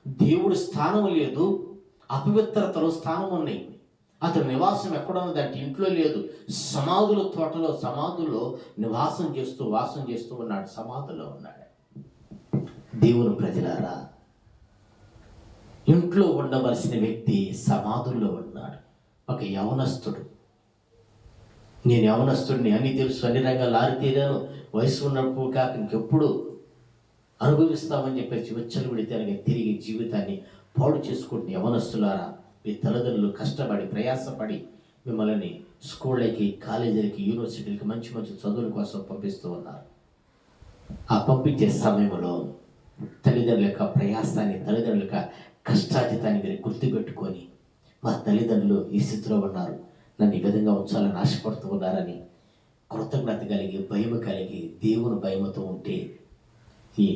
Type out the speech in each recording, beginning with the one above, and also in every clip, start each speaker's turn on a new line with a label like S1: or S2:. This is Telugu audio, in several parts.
S1: దేవుడి స్థానం లేదు, అపవిత్రతలో స్థానం ఉన్నాయి. అతని నివాసం ఎక్కడ ఉన్నది అంటే ఇంట్లో లేదు, సమాధుల తోటలో సమాధుల్లో వాసం చేస్తూ ఉన్నాడు, సమాధిలో ఉన్నాడు. దేవుని ప్రజలారా, ఇంట్లో ఉండవలసిన వ్యక్తి సమాధుల్లో ఉన్నాడు. ఒక యవనస్తుడు, నేను యవనస్తుడిని, అన్ని తెలుసు, అన్ని రంగాలు ఆరితేరాను, వయసు ఉన్నప్పుడు కాక ఇంకెప్పుడు అనుభవిస్తామని చెప్పేసి విచ్చలవిడితేనగా తిరిగి జీవితాన్ని పాడు చేసుకుంటున్న యవనస్తులారా, మీ తల్లిదండ్రులు కష్టపడి ప్రయాసపడి మిమ్మల్ని స్కూళ్ళకి, కాలేజీలకి, యూనివర్సిటీలకి మంచి మంచి చదువుల కోసం పంపిస్తూ ఉన్నారు. ఆ పంపించే సమయంలో తల్లిదండ్రుల యొక్క ప్రయాసాన్ని, తల్లిదండ్రుల యొక్క కష్టాజితాన్ని మీరు గుర్తుపెట్టుకొని, మా తల్లిదండ్రులు ఈ స్థితిలో ఉన్నారు, నన్ను ఈ విధంగా ఉంచాలని ఆశపడుతూ ఉన్నారని కృతజ్ఞత కలిగి, భయం కలిగి, దేవుని భయముతో ఉంటే ఈ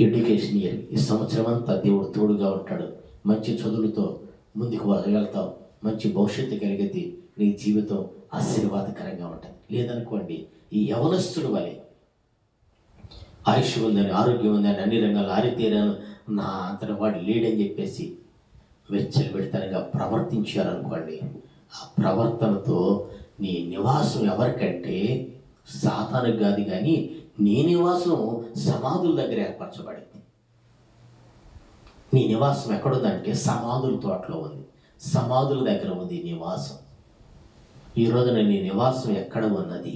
S1: ఎడ్యుకేషన్ ఇయర్, ఈ సంవత్సరం అంతా దేవుడు తోడుగా ఉంటాడు. మంచి చదువులతో ముందుకు వెళ్తావు, మంచి భవిష్యత్తు కలిగేది, నీ జీవితం ఆశీర్వాదకరంగా ఉంటుంది. లేదనుకోండి, ఈ యవనస్తుడు వలె ఆయుష్ ఉందని, ఆరోగ్యం ఉందని, అన్ని రంగాలు ఆరితేరాను, నా అంతటి వాడు లేడని చెప్పేసి వెచ్చలబెడతనంగా ప్రవర్తించారనుకోండి, ఆ ప్రవర్తనతో నీ నివాసం ఎవరికంటే సాతానుకు కాదు, కానీ నీ నివాసం సమాధుల దగ్గర ఏర్పరచబడింది. నీ నివాసం ఎక్కడుందంటే సమాధుల తోటలో ఉంది, సమాధుల దగ్గర ఉంది నివాసం. ఈ రోజున నీ నివాసం ఎక్కడ ఉన్నది?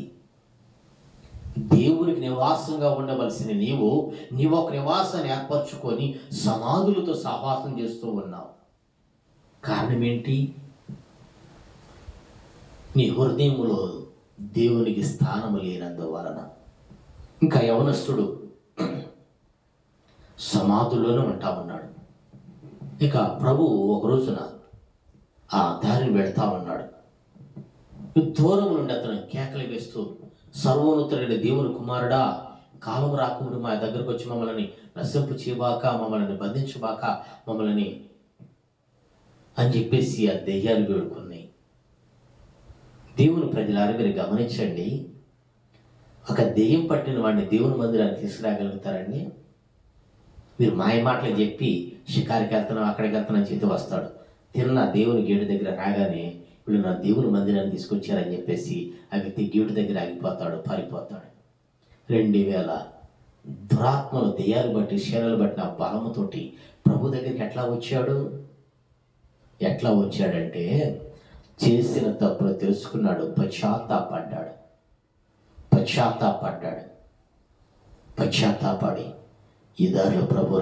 S1: దేవునికి నివాసంగా ఉండవలసిన నీవు ఒక నివాసాన్ని ఏర్పరచుకొని సమాధులతో సహవాసం చేస్తూ ఉన్నావు. కారణం ఏంటి? నీ హృదయములో దేవునికి స్థానము లేనందువలన. ఇంకా యవనస్తుడు సమాధుల్లోనే ఉంటా ఉన్నాడు. ఇక ప్రభువు ఒక రోజున ఆ దారిని వెళ్తా ఉన్నాడు. దూరం నుండి అతను కేకలు వేస్తూ, సర్వోన్నతుడైన దేవుని కుమారుడా, కాలం రాకముందు మా దగ్గరకు వచ్చి మమ్మల్ని నశింపు చేయబాక, మమ్మల్ని బంధించబాక, మమ్మల్ని అని చెప్పేసి ఆ దెయ్యాలు వేడుకున్నాయి. దేవుని ప్రజలారా, మీరు గమనించండి, ఒక దెయ్యం పట్టిన వాడిని దేవుని మందిరాన్ని తీసుకురాగలుగుతారండి? మీరు మాయ మాటలు చెప్పి షికారికి వెళ్తున్నాం, అక్కడికి వెళ్తున్నాం చేతి వస్తాడు. తిన్న దేవుని గేటు దగ్గర రాగానే వీళ్ళు నా దేవుని మందిరాన్ని తీసుకొచ్చారని చెప్పేసి ఆ వ్యక్తి గేటు దగ్గర ఆగిపోతాడు, పారిపోతాడు. 2000 దురాత్మలు, దెయ్యాలు బట్టి, శీలలు బట్టి ఆ బలముతోటి ప్రభు దగ్గరికి ఎట్లా వచ్చాడంటే చేసిన తప్పును తెలుసుకున్నాడు, పశ్చాత్తాపడ్డాడు. పశ్చాత్తాపడి ఈ దారిలో ప్రభు